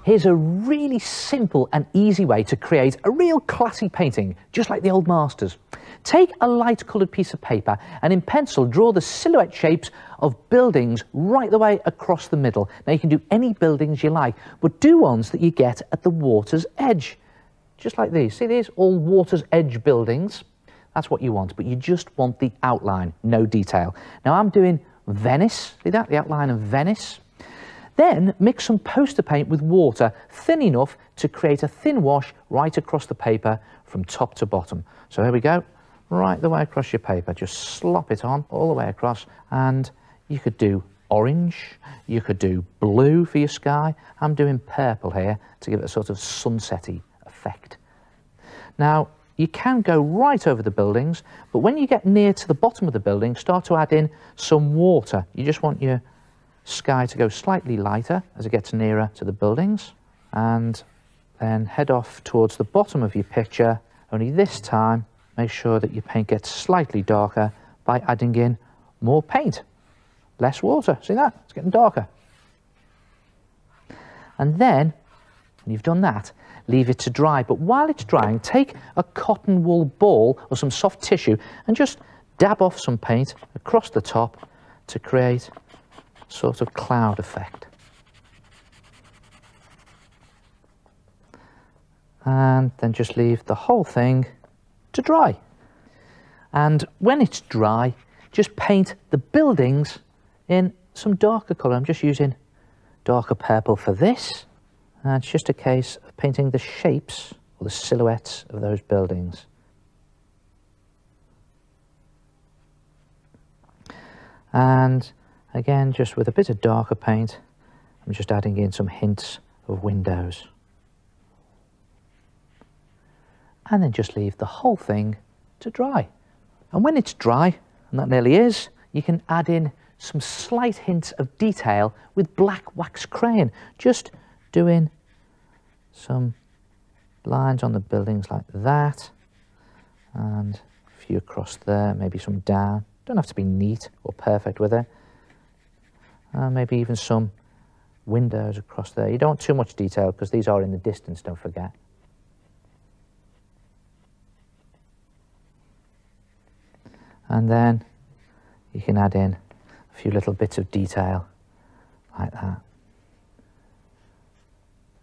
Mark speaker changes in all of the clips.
Speaker 1: Here's a really simple and easy way to create a real classy painting, just like the old masters. Take a light coloured piece of paper and in pencil draw the silhouette shapes of buildings right the way across the middle. Now you can do any buildings you like, but do ones that you get at the water's edge. Just like these. See these? All water's edge buildings. That's what you want, but you just want the outline, no detail. Now I'm doing Venice. See that? The outline of Venice. Then mix some poster paint with water, thin enough to create a thin wash right across the paper from top to bottom. So here we go, right the way across your paper. Just slop it on all the way across, and you could do orange, you could do blue for your sky. I'm doing purple here to give it a sort of sunsetty effect. Now, you can go right over the buildings, but when you get near to the bottom of the building, start to add in some water. You just want your sky to go slightly lighter as it gets nearer to the buildings, and then head off towards the bottom of your picture, only this time make sure that your paint gets slightly darker by adding in more paint, less water. See that? It's getting darker. And then when you've done that, leave it to dry, but while it's drying, take a cotton wool ball or some soft tissue and just dab off some paint across the top to create sort of cloud effect. And then just leave the whole thing to dry. And when it's dry, just paint the buildings in some darker colour. I'm just using darker purple for this. And it's just a case of painting the shapes or the silhouettes of those buildings. And again, just with a bit of darker paint, I'm just adding in some hints of windows. And then just leave the whole thing to dry. And when it's dry, and that nearly is, you can add in some slight hints of detail with black wax crayon, just doing some lines on the buildings like that, and a few across there, maybe some down. Don't have to be neat or perfect with it. Maybe even some windows across there. You don't want too much detail because these are in the distance, don't forget. And then you can add in a few little bits of detail like that.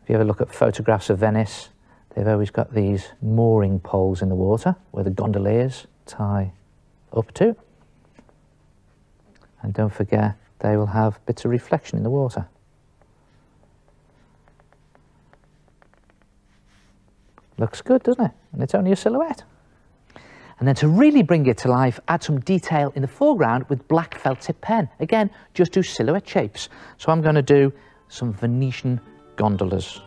Speaker 1: If you ever look at photographs of Venice, they've always got these mooring poles in the water where the gondoliers tie up to. And don't forget, they will have bits of reflection in the water. Looks good, doesn't it? And it's only a silhouette. And then to really bring it to life, add some detail in the foreground with black felt tip pen. Again, just do silhouette shapes. So I'm going to do some Venetian gondolas.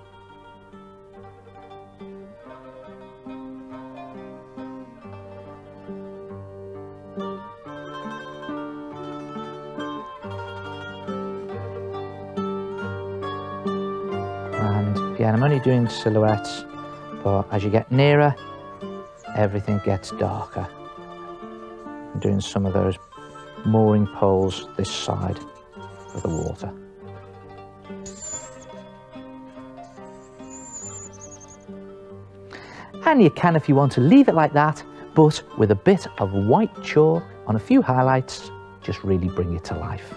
Speaker 1: And again, I'm only doing silhouettes, but as you get nearer, everything gets darker. I'm doing some of those mooring poles this side of the water. And you can, if you want to, leave it like that, but with a bit of white chalk on a few highlights, just really bring it to life.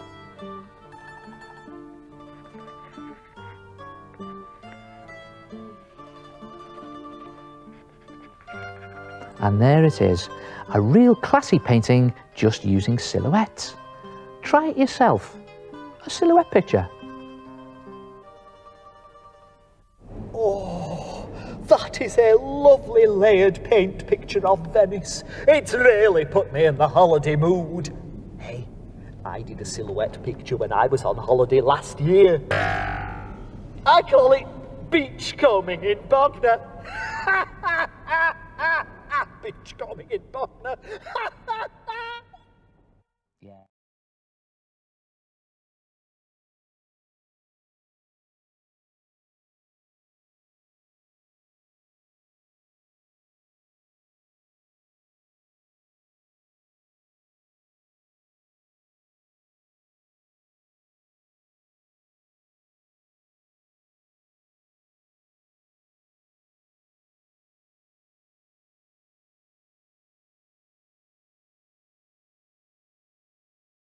Speaker 1: And there it is, a real classy painting just using silhouettes. Try it yourself, a silhouette picture.
Speaker 2: Oh, that is a lovely layered paint picture of Venice. It's really put me in the holiday mood. Hey, I did a silhouette picture when I was on holiday last year. I call it beachcombing in Bognor. Beachcombing in Bognor.